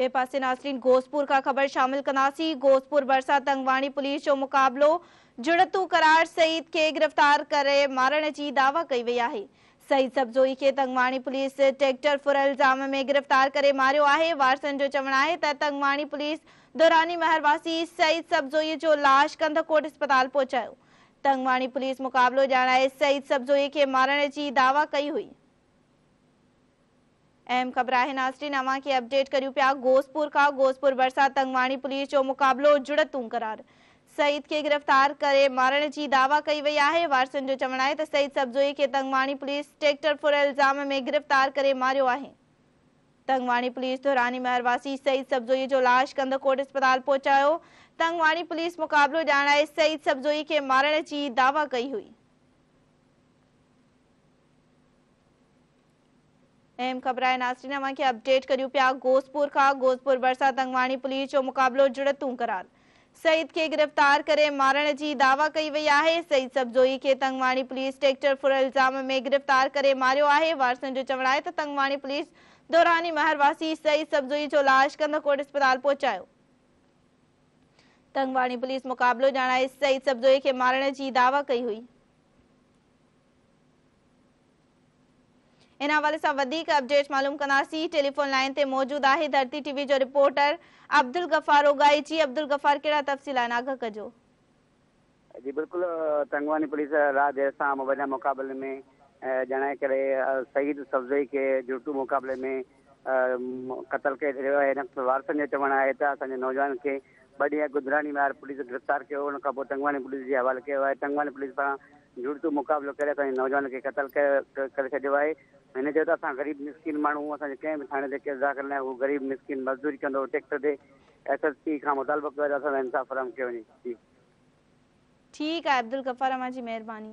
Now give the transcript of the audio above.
ए पासे नासरीन घोसपुर का खबर शामिल कनासी। घोसपुर बरसा तंगवाणी पुलिस जो मुकाबलो जुड़तू करार सईद के गिरफ्तार करे मारण की दावा कई वही है। सईद सबजोई के तंगवाणी पुलिस ट्रैक्टर फुर इल्जाम में गिरफ्तार करे मारियो है। वारसन जो चवण है त तंगवाणी पुलिस दौरानी महरवासी सईद सबजोई जो लाश कंधकोट अस्पताल पहुंचायो। तंगवाणी पुलिस मुकाबलो जानाए सईद सबजोई के मारण की दावा कई हुई। अहम खबर है नासरीन अवां के अपडेट करियो पिया। घोसपुर बरसा तंगवाणी पुलिस जो मुकाबलो जुड़तू करार सईद के गिरफ्तार करे मारण की दावा कई वही है। वारसन जो चवण है त सईद सबजोई के तंगवाणी पुलिस ट्रैक्टर फुर इल्जाम में गिरफ्तार करे मारियो है। तंगवाणी पुलिस दौरानी महरवासी सईद सबजोई जो लाश कंधकोट अस्पताल पहुंचायो। तंगवाणी पुलिस मुकाबलो जानाए सईद सबजोई के मारण की दावा कई हुई। अहम खबर है नासरीन अवां के अपडेट करियो पिया। घोसपुर बरसा तंगवाणी पुलिस जो मुकाबलो जुड़तू करार सईद के गिरफ्तार करे मारण की दावा कई वही है। सईद सबजोई के तंगवाणी पुलिस ट्रैक्टर फुर इल्जाम में गिरफ्तार करे मारियो है। वारसन जो चवण है त तंगवाणी पुलिस दौरानी महरवासी सईद सबजोई जो लाश कंधकोट अस्पताल पहुंचायो। तंगवाणी पुलिस मुकाबलो जानाए सईद सबजोई के मारण की दावा कई हुई। इन हवाले से वधिक अपडेट मालूम कनासी। टेलीफोन लाइन ते मौजूद है धरती टीवी जो रिपोर्टर अब्दुल गफार ओगाई जी। अब्दुल गफार केड़ा तफसील आगाह कजो। जी बिल्कुल तंगवानी पुलिस रात देर से मुबैना मुकाबले में जनाए करे सईद सबजोई के जुड़तू मुकाबले में कत्ल के छड़ियो है। वारसन जो चवण है त असांजे नौजवान के ॿ ॾींहं गुजरानी में पुलिस गिरफ्तार किया। उन खां पोइ तंगवानी पुलिस के हवाले किया है। तंगवानी पुलिस सां जुड़तू मुकाबलो करे असांजे नौजवान के कत्ल करे छॾियो आहे। हिन जो त असां ग़रीब मिसकिन माण्हू असांजे कंहिं बि थाणे ते केस दाख़िल न आहे। हू ग़रीब मिसकिन मज़दूरी कंदो ट्रैक्टर ते। SSP खां मुतालबो कयो त असां इंसाफ़ फराहम कयो वञे। जी ठीक है अब्दुल गफार अमां जी मेहरबानी।